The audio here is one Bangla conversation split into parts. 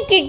কি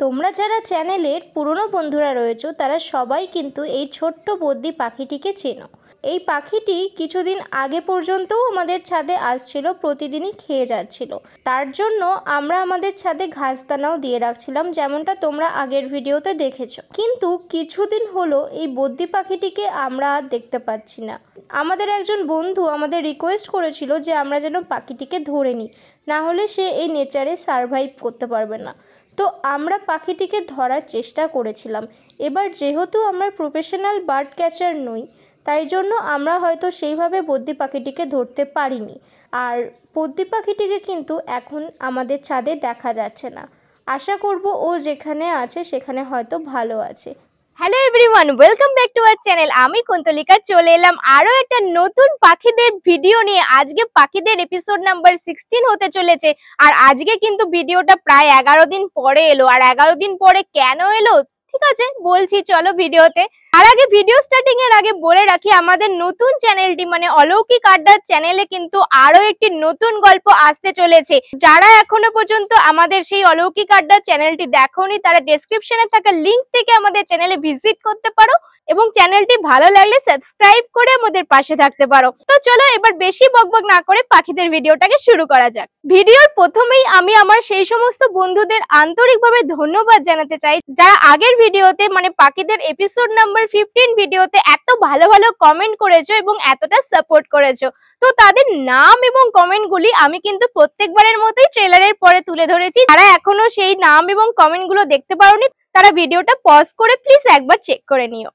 তোমরা যারা চ্যানেলের পুরনো বন্ধুরা রয়েছো তারা সবাই কিন্তু এই ছোট্ট বদ্দি পাখিটিকে চেনো। এই পাখিটি কিছুদিন আগে পর্যন্তও আমাদের ছাদে আসছিল, প্রতিদিনই খেয়ে যাচ্ছিল। তার জন্য আমরা আমাদের ছাদে ঘাস দানাও দিয়ে রাখছিলাম, যেমনটা তোমরা আগের ভিডিওতে দেখেছো। কিন্তু কিছুদিন হলো এই বদ্দি পাখিটিকে আমরা আর দেখতে পাচ্ছি না। আমাদের একজন বন্ধু আমাদের রিকোয়েস্ট করেছিল যে আমরা যেন পাখিটিকে ধরে নিই, না হলে সে এই নেচারে সারভাইভ করতে পারবে না। তো আমরা পাখিটিকে ধরার চেষ্টা করেছিলাম। এবার যেহেতু আমরা প্রফেশনাল বার্ড ক্যাচার নই, তাই জন্য আমরা হয়তো সেইভাবে বদ্দি পাখিটিকে ধরতে পারিনি। আর বদ্দি পাখিটিকে কিন্তু এখন আমাদের ছাদে দেখা যাচ্ছে না। আশা করব ও যেখানে আছে সেখানে হয়তো ভালো আছে। Hello everyone, welcome back to our channel. আমি কুন্তলিকা চলে এলাম আরো একটা নতুন পাখিদের ভিডিও নিয়ে। আজকে পাখিদের এপিসোড নাম্বার 16 হতে চলেছে। আর আজকে কিন্তু ভিডিওটা প্রায় 11 দিন পরে এলো। আর 11 দিন পরে কেন এলো ঠিক আছে বলছি, চলো ভিডিওতে। আর আগে ভিডিও স্টার্টিং এর আগে বলে রাখি, আমাদের নতুন চ্যানেলটি মানে অলৌকিক আড্ডার চ্যানেলে কিন্তু আরো একটি নতুন গল্প আসতে চলেছে। যারা এখনো পর্যন্ত আমাদের সেই অলৌকিক আড্ডার চ্যানেলটি দেখোনি, তারা ডেসক্রিপশনে থাকা লিংক থেকে আমাদের চ্যানেলে ভিজিট করতে পারো এবং চ্যানেলটি ভালো লাগলে সাবস্ক্রাইব করে আমাদের পাশে থাকতে পারো। তো চলো এবার বেশি বকবক না করে পাখিদের ভিডিওটাকে শুরু করা যাক। ভিডিওর প্রথমেই আমি আমার সেই সমস্ত বন্ধুদের আন্তরিকভাবে ধন্যবাদ জানাতে চাই যারা আগের ভিডিওতে মানে পাখিদের এপিসোড নাম্বার 15 ভিডিওতে এত ভালো ভালো কমেন্ট করেছো এবং এতটা সাপোর্ট করেছো। তো তাদের নাম এবং কমেন্টগুলি আমি কিন্তু প্রত্যেকবারের মতোই ট্রেলারের পরে তুলে ধরেছি। যারা এখনো সেই নাম এবং কমেন্টগুলো দেখতে পারোনি তারা ভিডিওটা পজ করে প্লিজ একবার চেক করে নিও।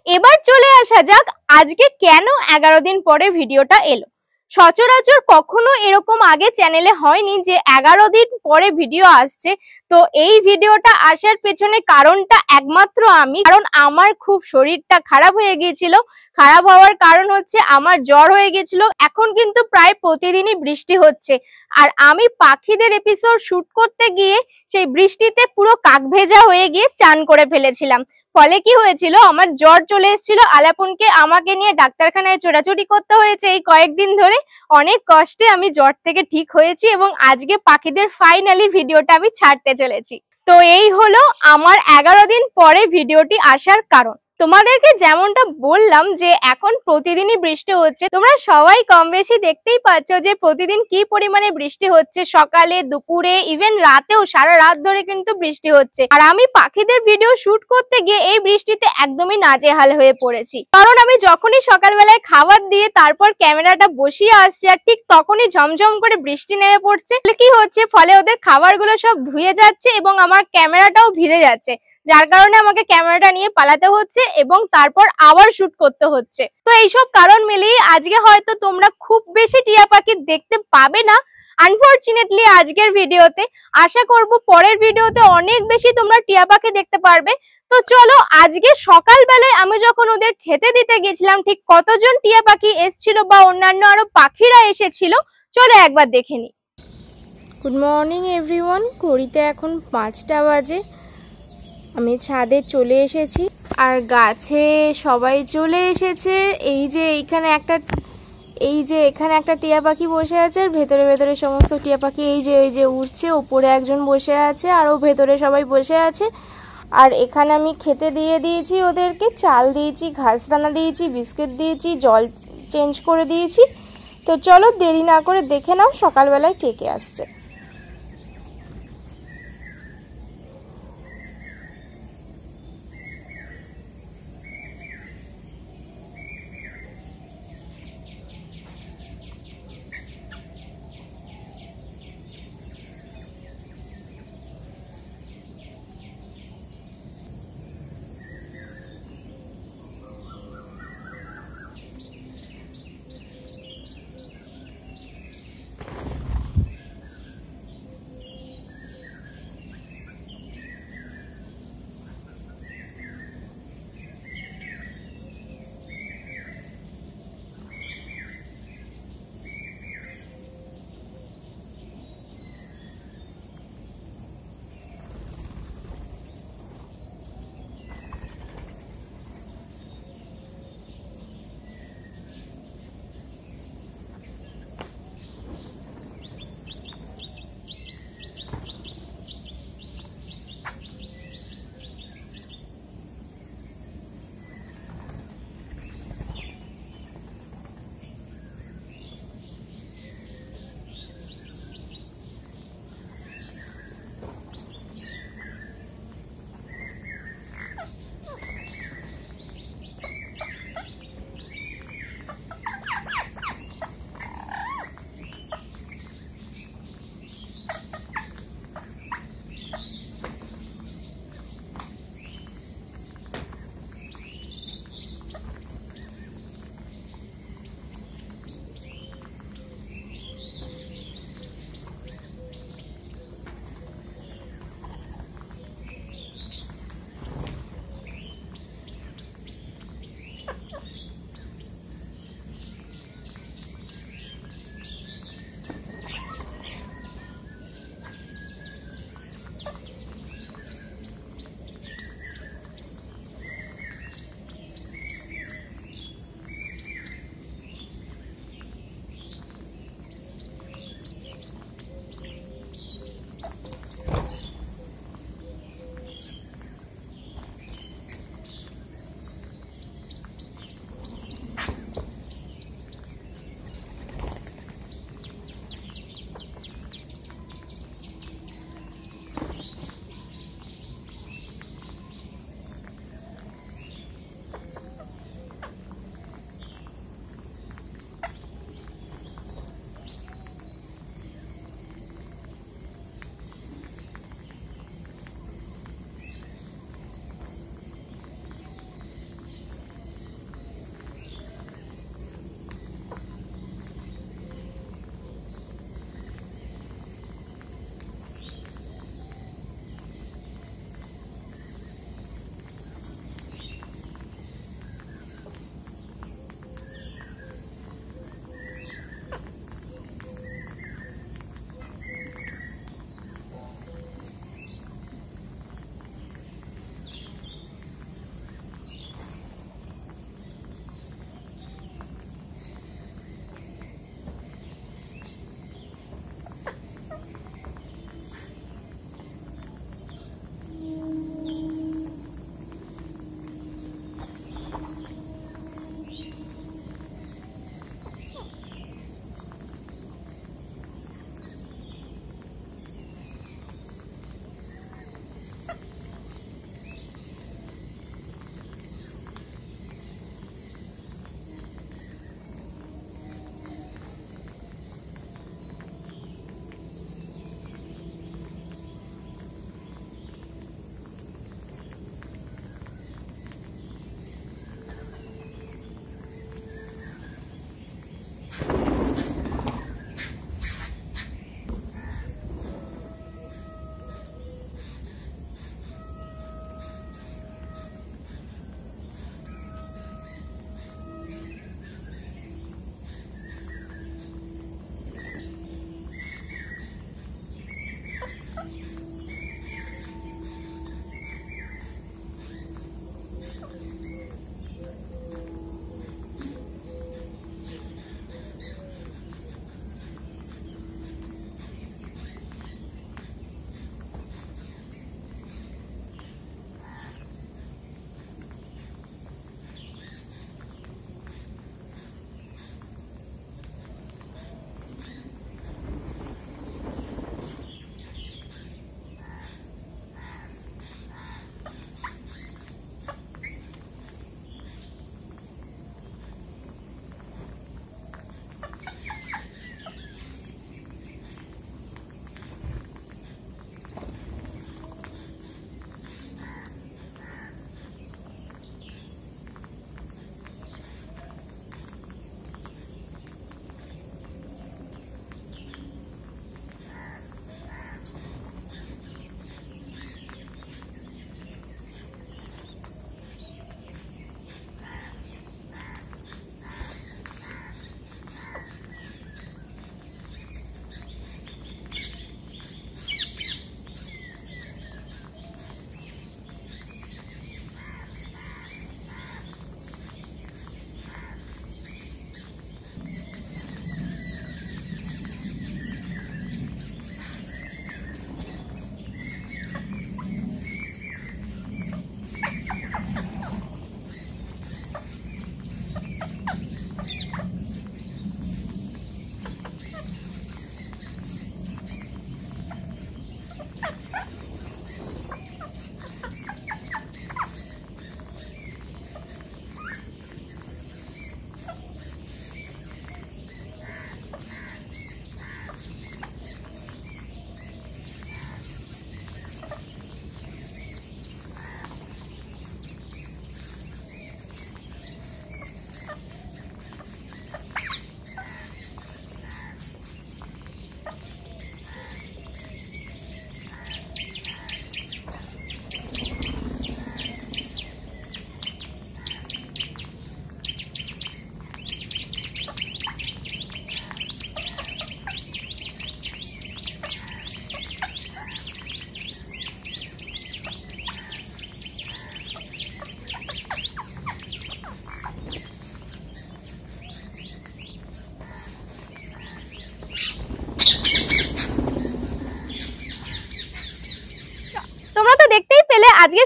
এবার চলে আসা যাক আজকে কেন 11 দিন পরে ভিডিওটা এলো। সচরাচর কখনো এরকম আগে চ্যানেলে হয়নি যে 11 দিন পরে ভিডিও আসছে। তো এই ভিডিওটা আসার পেছনে কারণটা একমাত্র আমি, কারণ আমার খুব শরীরটা খারাপ হয়ে গিয়েছিল। খারাপ হওয়ার কারণ হচ্ছে আমার জ্বর হয়ে গেছিল। এখন কিন্তু প্রায় প্রতিদিনই বৃষ্টি হচ্ছে, আর আমি পাখিদের এপিসোড শুট করতে গিয়ে সেই বৃষ্টিতে পুরো কাকভেজা হয়ে গিয়ে চান করে ফেলেছিলাম। ফলে কি হয়েছিল, আমার জ্বর চলে এসেছিল। আলাপনকে আমাকে নিয়ে ডাক্তারখানায় ছোটাছুটি করতে হয়েছে এই কয়েকদিন ধরে। অনেক কষ্টে আমি জ্বর থেকে ঠিক হয়েছি এবং আজকে পাখিদের ফাইনালি ভিডিওটা আমি ছাড়তে চলেছি। তো এই হলো আমার 11 দিন পরে ভিডিওটি আসার কারণ। তোমাদেরকে যেমনটা বললাম যে এখন প্রতিদিনই বৃষ্টি হচ্ছে, তোমরা সবাই কম বেশি দেখতেই পাচ্ছ যে প্রতিদিন কি পরিমাণে বৃষ্টি হচ্ছে। সকালে, দুপুরে, ইভেন রাতেও সারা রাত ধরে কিন্তু বৃষ্টি হচ্ছে। আর আমি পাখিদের ভিডিও শুট করতে গিয়ে এই বৃষ্টিতে একদমই নাজেহাল হয়ে পড়েছি। কারণ আমি যখনই সকালবেলায় খাবার দিয়ে তারপর ক্যামেরাটা বসিয়ে আসছি, আর ঠিক তখনই ঝমঝম করে বৃষ্টি নেমে পড়ছে। কি হচ্ছে, ফলে ওদের খাবারগুলো সব ধুয়ে যাচ্ছে এবং আমার ক্যামেরাটাও ভিজে যাচ্ছে, যার কারণে আমাকে ক্যামেরাটা নিয়ে পালাতে হচ্ছে এবং তারপর আবার শুট করতে হচ্ছে। তো এইসব কারণ মিলিয়ে আজকে হয়তো তোমরা খুব বেশি টিয়া পাখি দেখতে পাবে না আনফরচুনেটলি আজকের ভিডিওতে। আশা করব পরের ভিডিওতে অনেক বেশি তোমরা টিয়া পাখি দেখতে পারবে। তো চলো আজকে সকালবেলায় আমি যখন ওদের খেতে দিতে গেছিলাম ঠিক কতজন টিয়া পাখি এসেছিল বা অন্যান্য আরো পাখিরা এসেছিল চলো একবার দেখে নিই। গুড মর্নিং এভরিওয়ান, ঘড়িতে এখন 5টা বাজে। আমি ছাদে চলে এসেছি আর গাছে সবাই চলে এসেছে। এই যে এখানে একটা টিয়া পাখি বসে আছে, আর ভেতরে ভেতরে সমস্ত টিয়া পাখি এই যে উঠছে। ওপরে একজন বসে আছে আর ও ভেতরে সবাই বসে আছে। আর এখানে আমি খেতে দিয়ে দিয়েছি ওদেরকে, চাল দিয়েছি, ঘাস দানা দিয়েছি, বিস্কিট দিয়েছি, জল চেঞ্জ করে দিয়েছি। তো চলো দেরি না করে দেখে নাও সকালবেলায় কে কে আসছে।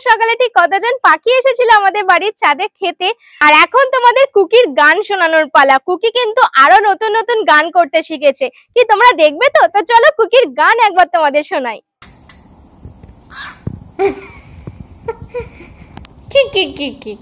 সকালে ঠিক কতজন পাখি এসেছিল আমাদের বাড়ির ছাদে খেতে। আর এখন তোমাদের কুকির গান শোনানোর পালা। কুকি কিন্তু আরো নতুন নতুন গান করতে শিখেছে, কি তোমরা দেখবে? তো চলো কুকির গান একবার তোমাদের শোনাই। কি কি কি কি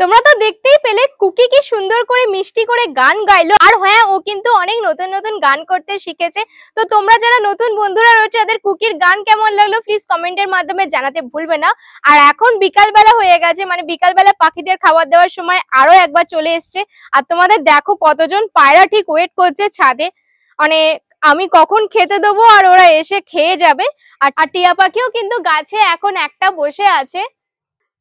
তোমরা তো দেখতেই পেলে কুকি কি সুন্দর করে মিষ্টি করে গান গাইলো। আর হ্যাঁ, ও কিন্তু অনেক নতুন নতুন গান করতে শিখেছে। তো তোমরা যারা নতুন বন্ধুরা রয়েছে তাদের কুকির গান কেমন লাগলো প্লিজ কমেন্টের মাধ্যমে জানাতে ভুলবে না। আর এখন বিকালবেলা হয়ে গেছে, মানে বিকালবেলা পাখিদের খাবার দেওয়ার সময় আরো একবার চলে এসছে। আর তোমাদের দেখো কতজন পায়রা ঠিক ওয়েট করছে ছাদে, মানে আমি কখন খেতে দেবো আর ওরা এসে খেয়ে যাবে। আর টিয়া পাখিও কিন্তু গাছে এখন একটা বসে আছে।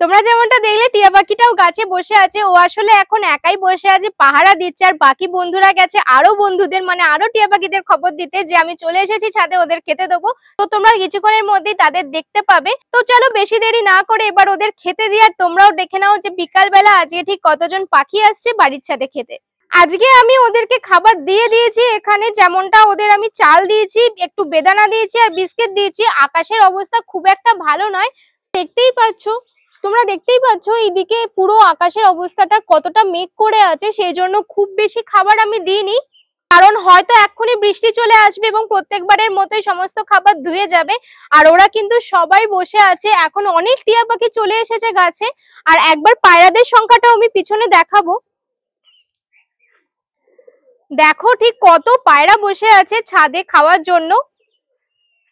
তোমরা যেমনটা দেখলে টিয়া পাখিটাও গাছে বসে আছে। ও আসলে এখন একাই বসে আছে, পাহারা দিচ্ছে। আর বাকি বন্ধুরা গেছে আরো বন্ধুদের, মানে আরো টিয়া পাখিদের খবর দিতে যে আমি চলে এসেছি ছাদে, ওদের খেতে দেবো। তো তোমরা কিছুক্ষণের মধ্যেই তাদের দেখতে পাবে। তো চলো বেশি দেরি না করে এবার ওদের খেতে দিয়ে আর তোমরাও দেখে নাও যে বিকালবেলা আজকে ঠিক কতজন পাখি আসছে বাড়ির ছাদে খেতে। আজকে আমি ওদেরকে খাবার দিয়ে দিয়েছি। এখানে যেমনটা ওদের আমি চাল দিয়েছি, একটু বেদানা দিয়েছি আর বিস্কিট দিয়েছি। আকাশের অবস্থা খুব একটা ভালো নয়, তোমরা দেখতেই পাচ্ছ এইদিকে পুরো আকাশের অবস্থাটা কতটা মেঘ করে আছে। সেই জন্য খুব বেশি খাবার আমি দিইনি, কারণ হয়তো এক্ষুনি বৃষ্টি চলে আসবে এবং প্রত্যেকবারের মতোই সমস্ত খাবার ধুয়ে যাবে। আর ওরা কিন্তু সবাই বসে আছে। এখন অনেক টিয়া পাখি চলে এসেছে গাছে। আর একবার পায়রাদের সংখ্যাটাও আমি পিছনে দেখাবো। দেখো ঠিক কত পায়রা বসে আছে ছাদে খাওয়ার জন্য।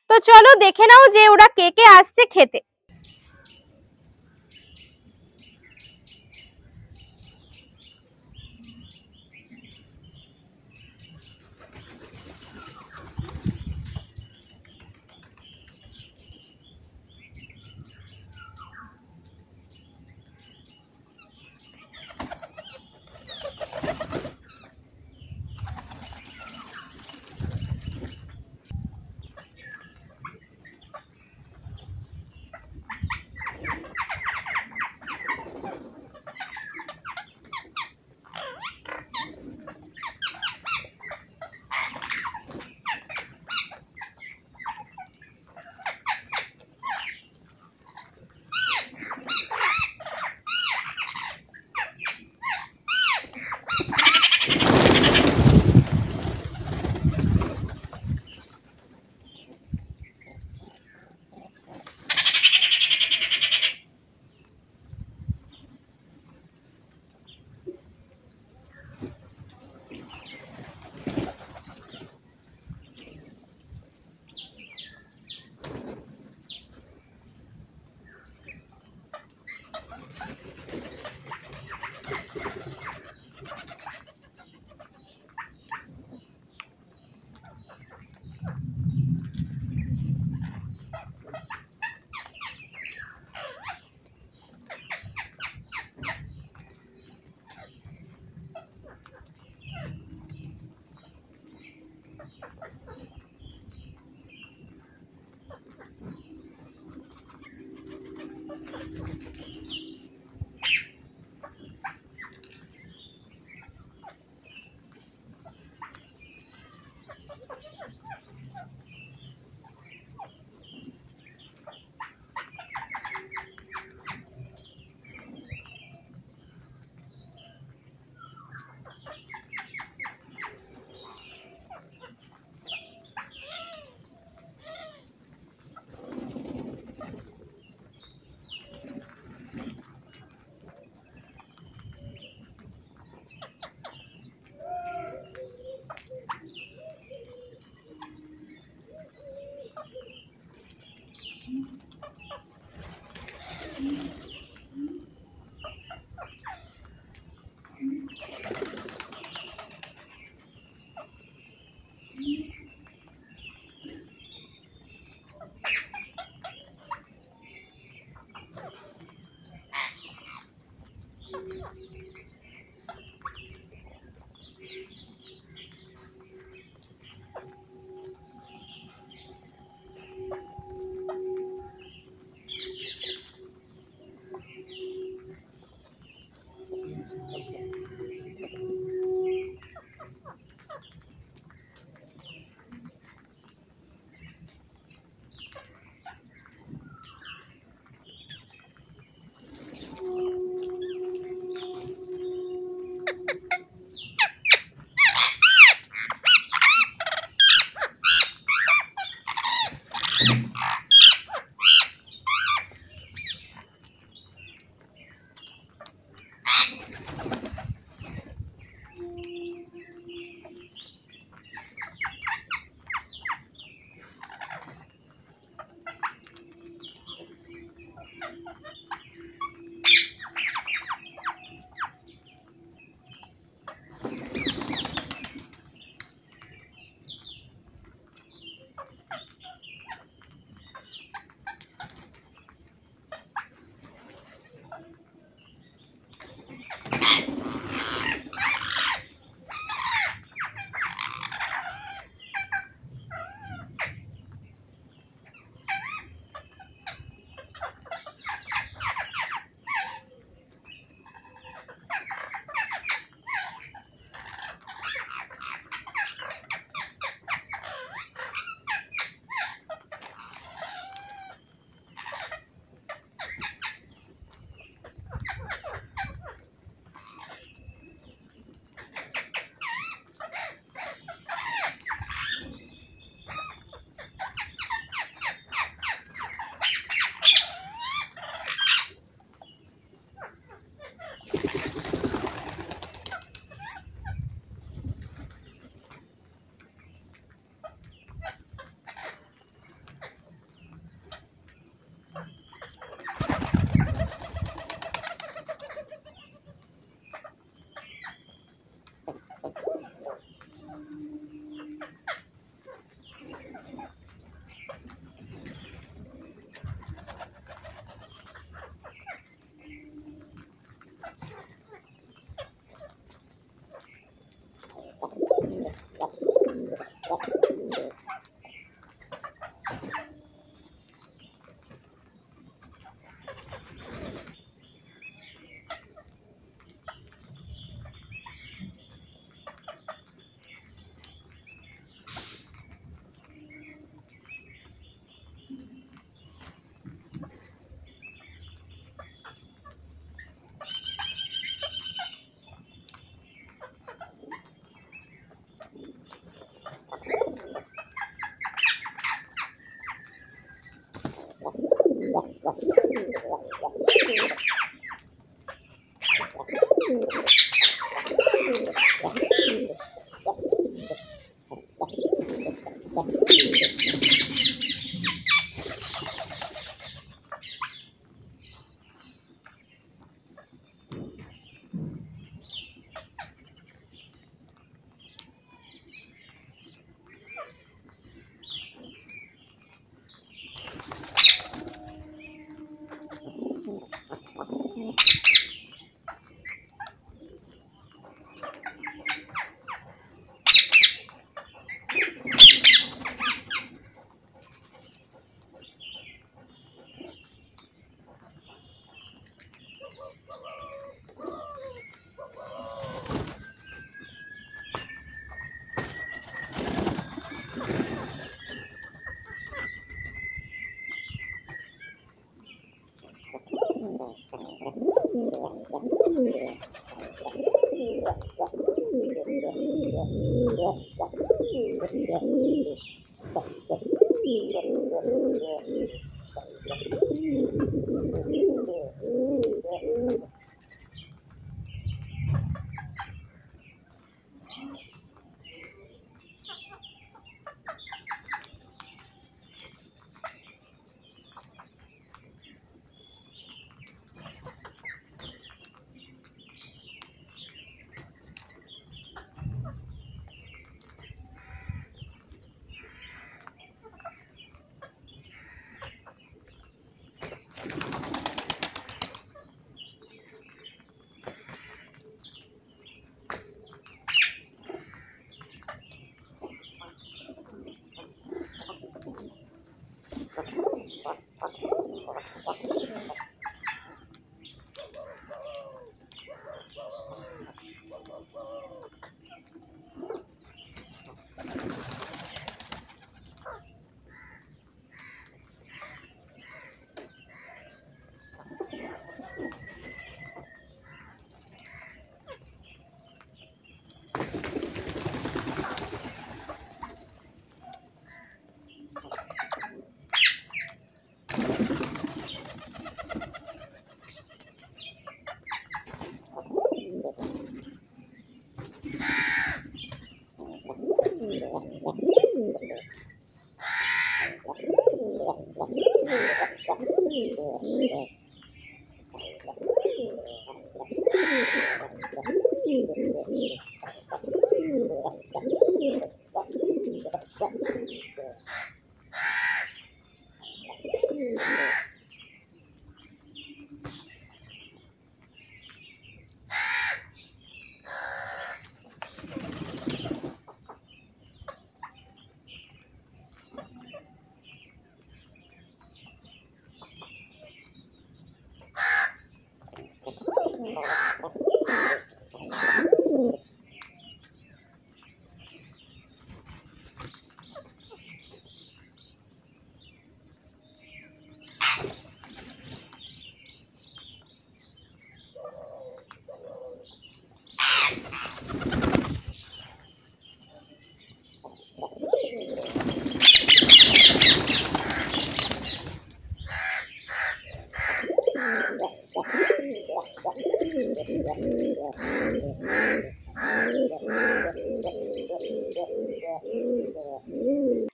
তো চলো দেখে নাও যে ওরা কে কে আসছে খেতে।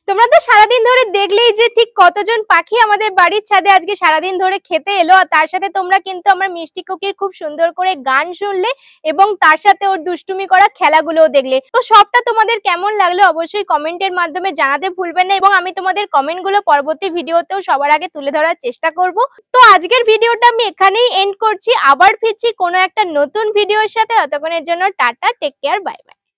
তোমরা তো সারাদিন ধরে দেখলেই যে ঠিক কতজন পাখি আমাদের বাড়ির ছাদে আজকে সারাদিন ধরে খেতে এলো, আর তার সাথে তোমরা কিন্তু আমার মিষ্টি কোকির খুব সুন্দর করে গান শুনলে এবং তার সাথে ওর দুষ্টুমি করা খেলাগুলোও দেখলে। তো সবটা তোমাদের কেমন লাগলো অবশ্যই কমেন্টের মাধ্যমে জানাতে ভুলবেন না, এবং আমি তোমাদের কমেন্টগুলো পরবর্তী ভিডিওতেও সবার আগে তুলে ধরার চেষ্টা করব। তো আজকের ভিডিওটা আমি এখানেই এন্ড করছি, আবার ফিরছি কোনো একটা নতুন ভিডিওর সাথে। ততক্ষণের জন্য tata, take care, bye by.